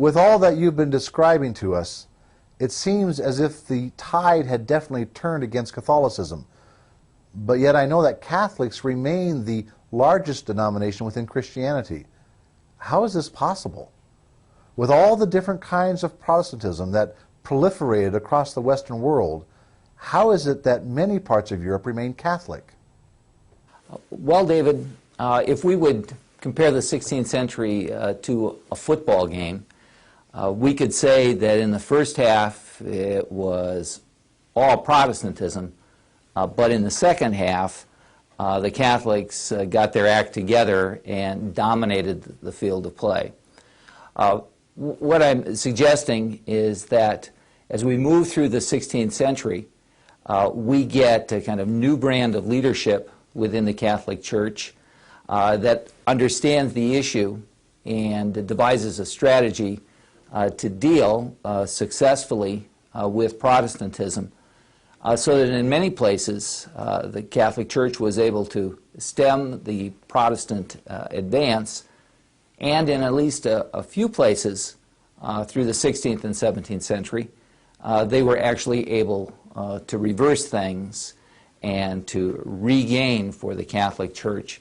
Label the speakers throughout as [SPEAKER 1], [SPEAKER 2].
[SPEAKER 1] With all that you've been describing to us, it seems as if the tide had definitely turned against Catholicism. But yet I know that Catholics remain the largest denomination within Christianity. How is this possible? With all the different kinds of Protestantism that proliferated across the Western world, how is it that many parts of Europe remain Catholic?
[SPEAKER 2] Well, David, if we would compare the 16th century to a football game, we could say that in the first half it was all Protestantism, but in the second half the Catholics got their act together and dominated the field of play. What I'm suggesting is that as we move through the 16th century, we get a kind of new brand of leadership within the Catholic Church that understands the issue and devises a strategy to deal successfully with Protestantism, so that in many places the Catholic Church was able to stem the Protestant advance, and in at least a few places through the 16th and 17th century, they were actually able to reverse things and to regain for the Catholic Church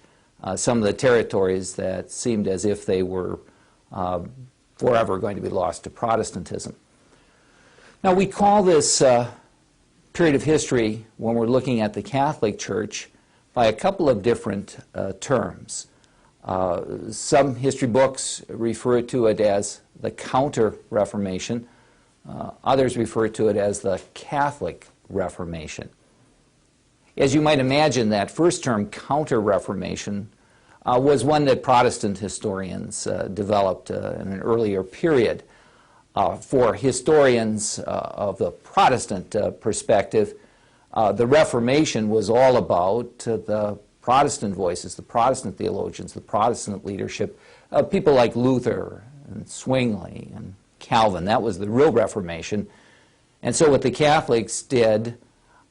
[SPEAKER 2] some of the territories that seemed as if they were forever going to be lost to Protestantism. Now, we call this period of history, when we're looking at the Catholic Church, by a couple of different terms. Some history books refer to it as the Counter-Reformation. Others refer to it as the Catholic Reformation. As you might imagine, that first term, Counter-Reformation, was one that Protestant historians developed in an earlier period. For historians of the Protestant perspective, the Reformation was all about the Protestant voices, the Protestant theologians, the Protestant leadership, people like Luther and Zwingli and Calvin. That was the real Reformation. And so what the Catholics did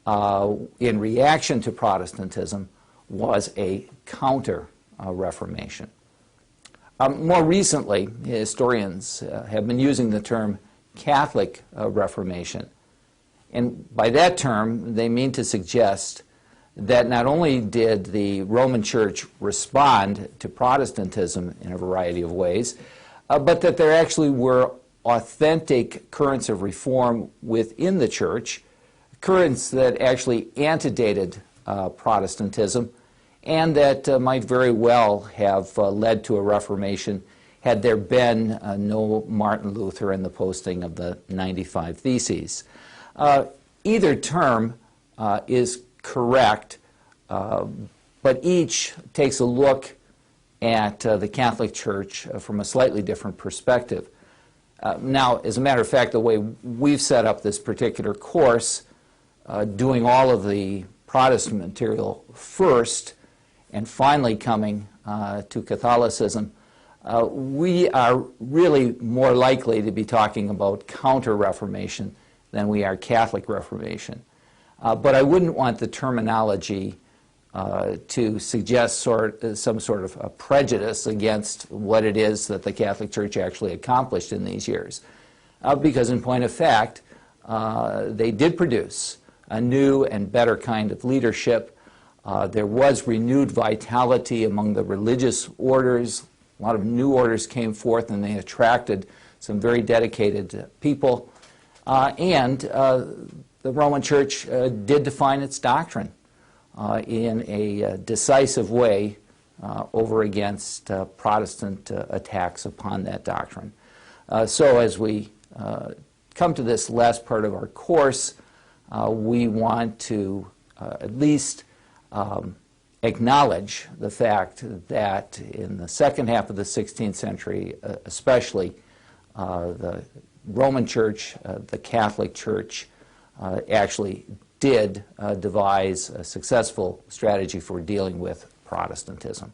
[SPEAKER 2] in reaction to Protestantism was a counter-reformation. More recently, historians have been using the term Catholic Reformation. And by that term, they mean to suggest that not only did the Roman Church respond to Protestantism in a variety of ways, but that there actually were authentic currents of reform within the Church, currents that actually antedated Protestantism, and that might very well have led to a Reformation had there been no Martin Luther and the posting of the 95 Theses. Either term is correct, but each takes a look at the Catholic Church from a slightly different perspective. Now, as a matter of fact, the way we've set up this particular course, doing all of the Protestant material first and finally coming to Catholicism, we are really more likely to be talking about Counter-Reformation than we are Catholic Reformation. But I wouldn't want the terminology to suggest some sort of a prejudice against what it is that the Catholic Church actually accomplished in these years. Because in point of fact, they did produce a new and better kind of leadership. There was renewed vitality among the religious orders. A lot of new orders came forth, and they attracted some very dedicated people. And the Roman Church did define its doctrine in a decisive way over against Protestant attacks upon that doctrine. So as we come to this last part of our course, we want to at least acknowledge the fact that in the second half of the 16th century, especially, the Roman Church, the Catholic Church, actually did devise a successful strategy for dealing with Protestantism.